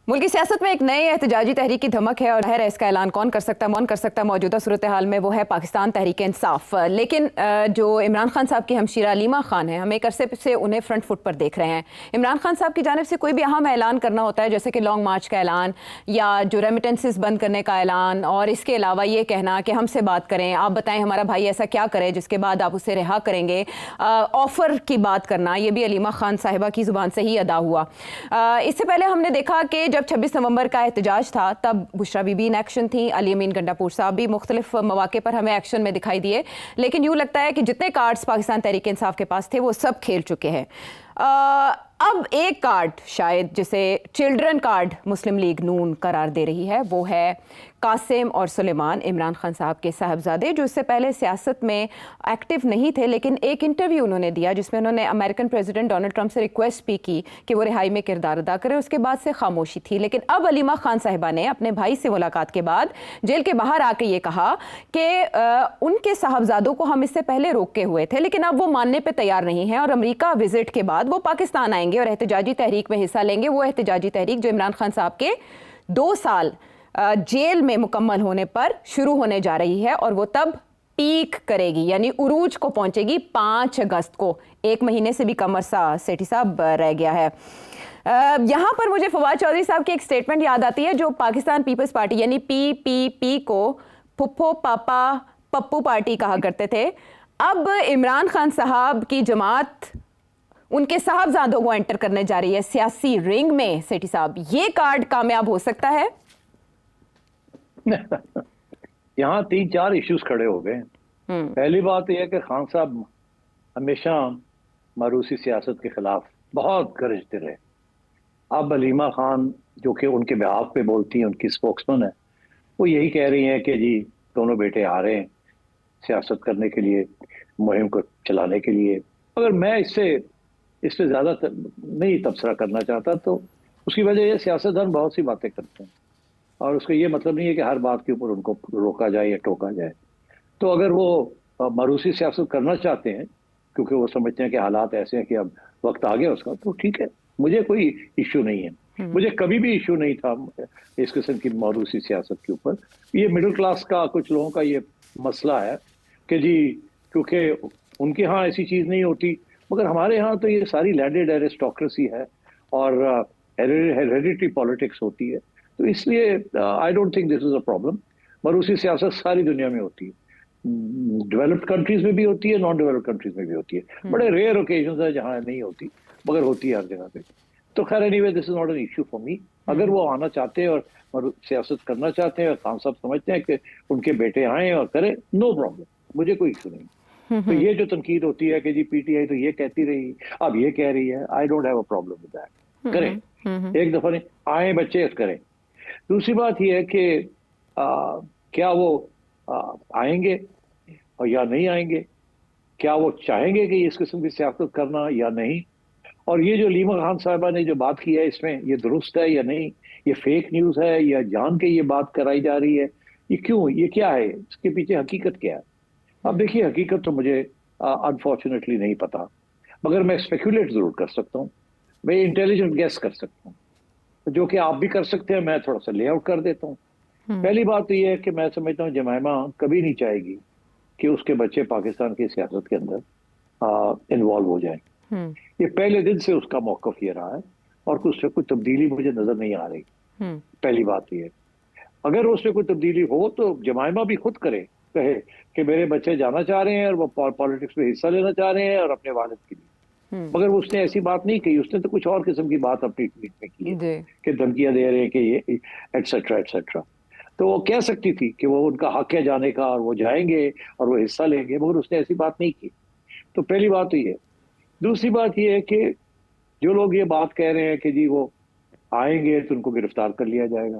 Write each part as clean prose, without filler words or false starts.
मुल्की सियासत में एक नई एहतजाजी तहरीक की धमक है और है इसका ऐलान कौन कर सकता है मौजूदा सूरत हाल में, वो है पाकिस्तान तहरीक इंसाफ। लेकिन जो इमरान खान साहब की हमशीरा अलीमा खान है, हम एक अरसे से उन्हें फ्रंट फुट पर देख रहे हैं। इमरान खान साहब की जानिब से कोई भी अहम ऐलान करना होता है, जैसे कि लॉन्ग मार्च का ऐलान या जो रेमिटेंसेस बंद करने का ऐलान, और इसके अलावा ये कहना कि हमसे बात करें, आप बताएं हमारा भाई ऐसा क्या करे जिसके बाद आप उसे रिहा करेंगे, ऑफ़र की बात करना, ये भी अलीमा खान साहिबा की ज़ुबान से ही अदा हुआ। इससे पहले हमने देखा कि जब 26 नवंबर का एहतजाज था तब बुशरा बीबी इन एक्शन थी, अली अमीन गंडापुर साहब भी मुख्तलिफ मौके पर हमें एक्शन में दिखाई दिए। लेकिन यूँ लगता है कि जितने कार्ड्स पाकिस्तान तहरीक इंसाफ के पास थे वो सब खेल चुके हैं। अब एक कार्ड शायद जिसे चिल्ड्रन कार्ड मुस्लिम लीग नून करार दे रही है, वो है कासिम और सुलेमान, इमरान खान साहब के साहबजादे, जो इससे पहले सियासत में एक्टिव नहीं थे। लेकिन एक इंटरव्यू उन्होंने दिया जिसमें उन्होंने अमेरिकन प्रेसिडेंट डोनाल्ड ट्रंप से रिक्वेस्ट भी की कि वो रिहाई में किरदार अदा करें। उसके बाद से खामोशी थी। लेकिन अब अलीमा खान साहिबा ने अपने भाई से मुलाकात के बाद जेल के बाहर आके ये कहा कि उनके साहबजादों को हम इससे पहले रोके हुए थे, लेकिन अब वो मानने पर तैयार नहीं है और अमरीका विजिट के बाद वो पाकिस्तान आएंगे और एहतजाजी तहरीक में हिस्सा लेंगे। वो एहतजाजी तहरीक जो इमरान खान साहब के 2 साल जेल में मुकम्मल होने पर शुरू होने जा रही है और वो तब पीक करेगी, यानी उरूज को पहुंचेगी 5 अगस्त को। 1 महीने से भी कम अरसा सेठी साहब रह गया है। यहाँ पर मुझे फवाद चौधरी साहब की एक स्टेटमेंट याद आती है जो पाकिस्तान पीपल्स पार्टी यानी PPP को फुप्पो पापा पप्पू पार्टी कहा करते थे। अब इमरान खान साहब की जमात उनके साहबजादों को एंटर करने जा रही है सियासी रिंग में। सेठी साहब, ये कार्ड कामयाब हो सकता है? यहाँ 3-4 इश्यूज खड़े हो गए। पहली बात यह है कि खान साहब हमेशा मरूसी सियासत के खिलाफ बहुत गरजते रहे। अब अलीमा खान जो कि उनके बिहाफ पे बोलती हैं, उनकी स्पोक्समैन है, वो यही कह रही हैं कि जी दोनों बेटे आ रहे हैं सियासत करने के लिए, मुहिम को चलाने के लिए। अगर मैं इससे ज़्यादा नहीं तबसरा करना चाहता, तो उसकी वजह यह सियासतदान बहुत सी बातें करते हैं और उसका ये मतलब नहीं है कि हर बात के ऊपर उनको रोका जाए या टोका जाए। तो अगर वो मरूसी सियासत करना चाहते हैं क्योंकि वो समझते हैं कि हालात ऐसे हैं कि अब वक्त आ गया उसका, तो ठीक है, मुझे कोई इश्यू नहीं है। मुझे कभी भी इश्यू नहीं था इस किस्म की मरूसी सियासत के ऊपर। ये मिडिल क्लास का, कुछ लोगों का ये मसला है कि जी क्योंकि उनके यहाँ ऐसी चीज़ नहीं होती, मगर हमारे यहाँ तो ये सारी लैंडेड एरिस्टोक्रेसी है और हेरिडिटरी पॉलिटिक्स होती है। तो इसलिए I don't think this is a problem. मरूसी सियासत सारी दुनिया में होती है, डेवलप्ड कंट्रीज में भी होती है, नॉन डेवलप्ड कंट्रीज में भी होती है। बड़े रेयर ओकेजन्स है जहाँ नहीं होती, मगर होती है हर जगह पे। तो खैर anyway this is not an issue for me. अगर वो आना चाहते हैं और सियासत करना चाहते हैं और खान साहब समझते हैं कि उनके बेटे आए और करें, नो प्रॉब्लम, मुझे कोई इश्यू नहीं। तो ये जो तनकीद होती है कि जी पीटीआई तो ये कहती रही, अब ये कह रही है, I don't have a problem with that. करें, एक दफा नहीं आए बच्चे करें। दूसरी बात यह है कि क्या वो आएंगे और या नहीं आएंगे, क्या वो चाहेंगे कि इस किस्म की सियासत करना या नहीं, और ये जो अलीमा खान साहिबा ने जो बात की है इसमें ये दुरुस्त है या नहीं, ये फेक न्यूज़ है या जान के ये बात कराई जा रही है, ये क्यों, ये क्या है, इसके पीछे हकीकत क्या है? अब देखिए, हकीकत तो मुझे अनफॉर्चुनेटली नहीं पता, मगर मैं स्पेकुलेट जरूर कर सकता हूँ, मैं इंटेलिजेंट गेस कर सकता हूँ, जो कि आप भी कर सकते हैं। मैं थोड़ा सा लेआउट कर देता हूँ। पहली बात तो ये है कि मैं समझता हूँ जमाइमा कभी नहीं चाहेगी कि उसके बच्चे पाकिस्तान की सियासत के अंदर इन्वॉल्व हो जाएं। ये पहले दिन से उसका मौक़िफ़ ये रहा है और उससे कोई तब्दीली मुझे नजर नहीं आ रही। पहली बात ये, अगर उससे कोई तब्दीली हो तो जमाइमा भी खुद कहे कि मेरे बच्चे जाना चाह रहे हैं और वो पॉलिटिक्स में हिस्सा लेना चाह रहे हैं और अपने वालिद के लिए, मगर उसने ऐसी बात नहीं कही। उसने तो कुछ और किस्म की बात अपनी ट्वीट में की है कि धमकियां दे रहे हैं कि ये एटसेट्रा एटसेट्रा। तो वो कह सकती थी कि वो उनका हक है जाने का और वो जाएंगे और वो हिस्सा लेंगे, मगर उसने ऐसी बात नहीं की। तो पहली बात तो ये। दूसरी बात ये है कि जो लोग ये बात कह रहे हैं कि जी वो आएंगे तो उनको गिरफ्तार कर लिया जाएगा।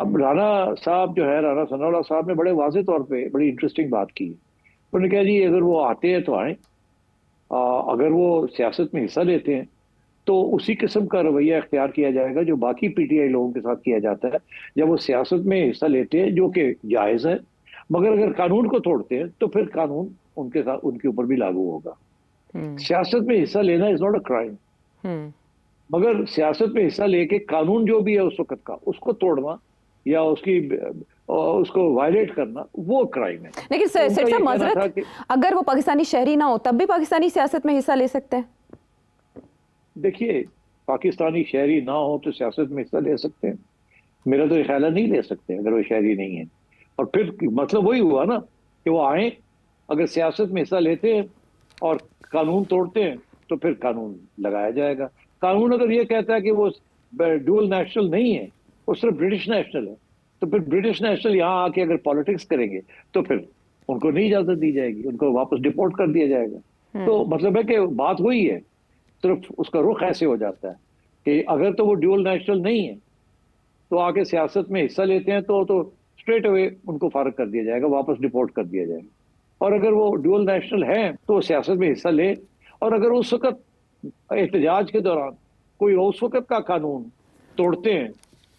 अब राणा साहब जो है, राणा सनाउल्लाह साहब ने बड़े वाज़ेह तौर पे बड़ी इंटरेस्टिंग बात की है। उन्होंने कहा जी अगर वो आते हैं तो आए, अगर वो सियासत में हिस्सा लेते हैं तो उसी किस्म का रवैया इख्तियार किया जाएगा जो बाकी पीटीआई लोगों के साथ किया जाता है जब वो सियासत में हिस्सा लेते हैं, जो कि जायज़ है। मगर अगर कानून को तोड़ते हैं तो फिर कानून उनके साथ, उनके ऊपर भी लागू होगा। सियासत में हिस्सा लेना इज नॉट अ क्राइम। मगर सियासत में हिस्सा लेके कानून जो भी है उस वक्त का उसको तोड़ना या उसको वायलेट करना वो क्राइम है। लेकिन तो उनका सेठ ये साहब कहना था माजरत, कि अगर वो पाकिस्तानी शहरी ना हो तब भी पाकिस्तानी सियासत में हिस्सा ले सकते हैं? देखिए, पाकिस्तानी शहरी ना हो तो सियासत में हिस्सा ले सकते हैं। मेरा तो ये ख्याल है नहीं ले सकते अगर वो शहरी नहीं है। और फिर मतलब वही हुआ ना कि वो आए, अगर सियासत में हिस्सा लेते हैं और कानून तोड़ते हैं तो फिर कानून लगाया जाएगा। कानून अगर ये कहता है कि वो डुअल नेशनल नहीं है, वो सिर्फ ब्रिटिश नेशनल है, तो फिर ब्रिटिश नेशनल यहाँ आके अगर पॉलिटिक्स करेंगे तो फिर उनको नहीं इजाजत दी जाएगी, उनको वापस डिपोर्ट कर दिया जाएगा। तो मतलब है कि बात वही है, सिर्फ उसका रुख ऐसे हो जाता है कि अगर तो वो ड्यूअल नेशनल नहीं है तो आके सियासत में हिस्सा लेते हैं तो स्ट्रेट अवे उनको फारग कर दिया जाएगा, वापस डिपोर्ट कर दिया जाएगा। और अगर वो ड्यूअल नेशनल है तो सियासत में हिस्सा ले, और अगर उस वक्त एहतजाज के दौरान कोई उस वक्त का कानून तोड़ते हैं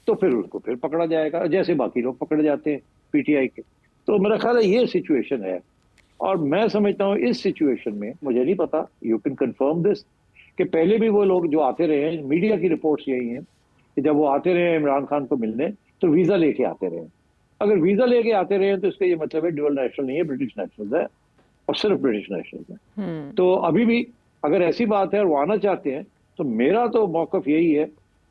तो फिर उनको फिर पकड़ा जाएगा, जैसे बाकी लोग पकड़े जाते हैं पीटीआई के। तो मेरा ख्याल है ये सिचुएशन है। और मैं समझता हूँ इस सिचुएशन में, मुझे नहीं पता, यू कैन कंफर्म दिस, कि पहले भी वो लोग जो आते रहे हैं, मीडिया की रिपोर्ट्स यही हैं कि जब वो आते रहे इमरान खान को मिलने तो वीजा लेके आते रहे। अगर वीजा लेके आते रहे तो इसका ये मतलब है ड्यूअल नेशनल नहीं है, ब्रिटिश नेशनल है और सिर्फ ब्रिटिश नेशनल है। तो अभी भी अगर ऐसी बात है और वो आना चाहते हैं तो मेरा तो मौकफ यही है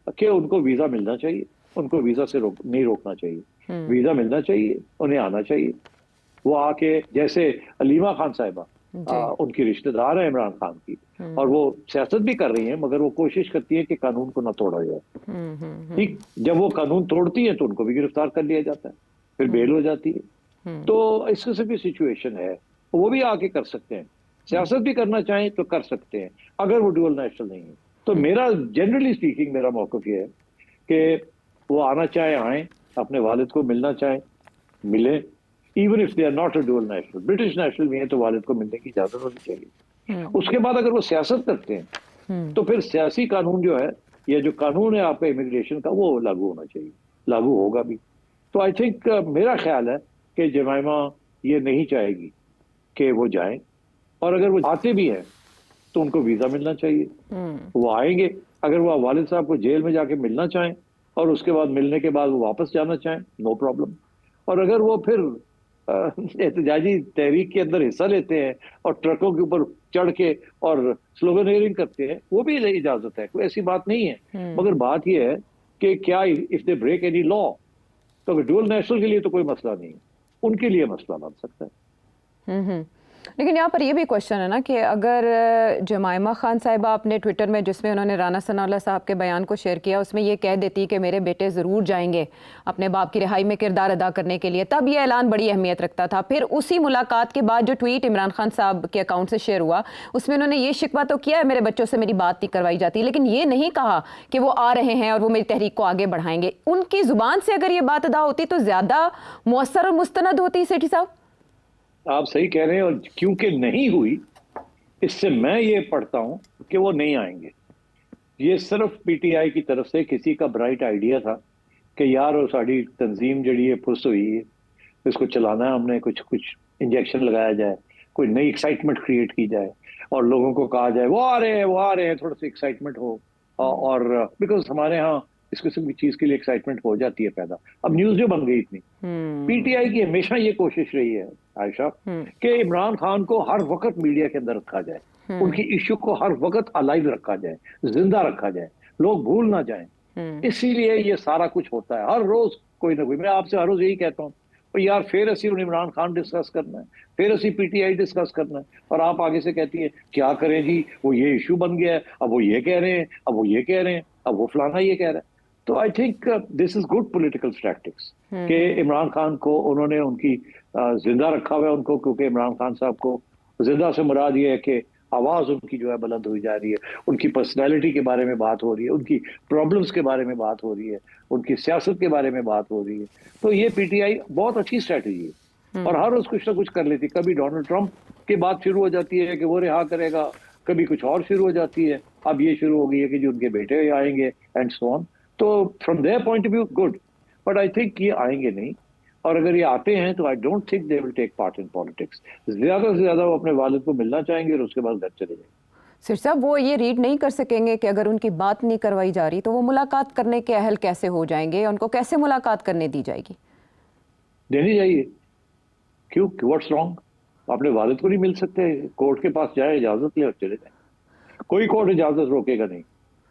कि उनको वीजा मिलना चाहिए, उनको वीजा से नहीं रोकना चाहिए, वीजा मिलना चाहिए, उन्हें आना चाहिए। वो आके, जैसे अलीमा खान साहिबा उनकी रिश्तेदार है इमरान खान की, और वो सियासत भी कर रही हैं, मगर वो कोशिश करती है कि कानून को ना तोड़ा जाए। ठीक, जब वो कानून तोड़ती है तो उनको भी गिरफ्तार कर लिया जाता है, फिर बेल हो जाती है। तो इस किस्म की सिचुएशन है, वो भी आके कर सकते हैं, सियासत भी करना चाहें तो कर सकते हैं अगर वो डुअल नेशनल नहीं है। तो मेरा जनरली स्पीकिंग मेरा मौकफ ये है कि वो आना चाहे आए, अपने वालिद को मिलना चाहे मिले, even if they are not a dual national, British national भी है तो वालिद को मिलने की इजाजत होनी चाहिए। उसके बाद अगर वो सियासत करते हैं तो फिर सियासी कानून जो है, या जो कानून है आपका इमिग्रेशन का, वो लागू होना चाहिए, लागू होगा भी। तो आई थिंक मेरा ख्याल है कि जमाइमा ये नहीं चाहेगी कि वो जाएं, और अगर वो आते भी हैं तो उनको वीजा मिलना चाहिए। वो आएंगे, अगर वो वालिद साहब को जेल में जाके मिलना चाहें और उसके बाद मिलने के बाद वो वापस जाना चाहें, नो प्रॉब्लम। और अगर वो फिर एहतजाजी तहरीक के अंदर हिस्सा लेते हैं और ट्रकों के ऊपर चढ़ के और स्लोगनियरिंग करते हैं, वो भी इजाजत है, कोई ऐसी बात नहीं है। मगर बात यह है कि क्या if they break any law, तो अगर डुअल नेशनल के लिए तो कोई मसला नहीं है, उनके लिए मसला बन सकता है। लेकिन यहाँ पर ये भी क्वेश्चन है ना कि अगर जमाइमा खान साहिबा अपने ट्विटर में, जिसमें उन्होंने राना सनाउल्लाह साहब के बयान को शेयर किया, उसमें ये कह देती कि मेरे बेटे ज़रूर जाएंगे अपने बाप की रिहाई में किरदार अदा करने के लिए, तब ये ऐलान बड़ी अहमियत रखता था। फिर उसी मुलाकात के बाद जो ट्वीट इमरान खान साहब के अकाउंट से शेयर हुआ, उसमें उन्होंने ये शिकवा तो किया है मेरे बच्चों से मेरी बात नहीं करवाई जाती, लेकिन ये नहीं कहा कि वो आ रहे हैं और वो मेरी तहरीक को आगे बढ़ाएंगे। उनकी ज़ुबान से अगर ये बात अदा होती तो ज़्यादा मौसर और मुस्तनद होती। सेठी साहब, आप सही कह रहे हैं, और क्योंकि नहीं हुई, इससे मैं ये पढ़ता हूं कि वो नहीं आएंगे। ये सिर्फ पीटीआई की तरफ से किसी का ब्राइट आइडिया था कि यार वो साड़ी तंजीम जड़ी है फुस हुई है, इसको चलाना है हमने, कुछ कुछ इंजेक्शन लगाया जाए, कोई नई एक्साइटमेंट क्रिएट की जाए और लोगों को कहा जाए वो आ रहे हैं, वो आ रहे हैं, थोड़ा सा एक्साइटमेंट हो। और बिकॉज हमारे यहाँ इस किस्म की चीज के लिए एक्साइटमेंट हो जाती है पैदा। अब न्यूज जो बन गई इतनी, पीटीआई की हमेशा ये कोशिश रही है आयशा कि इमरान खान को हर वक्त मीडिया के अंदर रखा जाए, उनकी इश्यू को हर वक्त अलाइव रखा जाए, जिंदा रखा जाए, लोग भूल ना जाएं। इसीलिए ये सारा कुछ होता है, हर रोज कोई ना कोई। मैं आपसे हर रोज यही कहता हूँ, यार फिर असी इमरान खान डिस्कस करना है, फिर असी पीटीआई डिस्कस करना है, और आप आगे से कहती है क्या करें जी, वो ये इशू बन गया है, अब वो ये कह रहे हैं, अब वो ये कह रहे हैं, अब वो फलाना ये कह रहा है। तो I think this is good political statics कि इमरान खान को उन्होंने उनकी जिंदा रखा हुआ है उनको, क्योंकि इमरान खान साहब को जिंदा से मुराद ये है कि आवाज उनकी जो है बुलंद हुई जा रही है, उनकी पर्सनैलिटी के बारे में बात हो रही है, उनकी प्रॉब्लम्स के बारे में बात हो रही है, उनकी सियासत के बारे में बात हो रही है। तो ये पीटीआई बहुत अच्छी स्ट्रैटेजी है, और हर रोज कुछ ना कुछ कर लेती। कभी डोनाल्ड ट्रंप की बात शुरू हो जाती है कि वो रिहा करेगा, कभी कुछ और शुरू हो जाती है, अब ये शुरू हो गई है कि जो उनके बेटे आएंगे एंड सो ऑन। तो from their point of view good, but I think ये आएंगे नहीं, और अगर ये आते हैं तो I don't think they will take part in politics. ज्यादा से ज्यादा वो अपने वालिद को मिलना चाहेंगे और उसके बाद घर चले जाएंगे। सिर साहब वो ये रीड नहीं कर सकेंगे कि अगर उनकी बात नहीं करवाई जा रही तो वो मुलाकात करने के अहल कैसे हो जाएंगे, उनको कैसे मुलाकात करने दी जाएगी? देनी चाहिए। क्यों, व्हाट्स रॉन्ग? अपने वालिद को नहीं मिल सकते? कोर्ट के पास जाए, इजाजत ले और चले जाए। कोई कोर्ट इजाजत रोकेगा नहीं।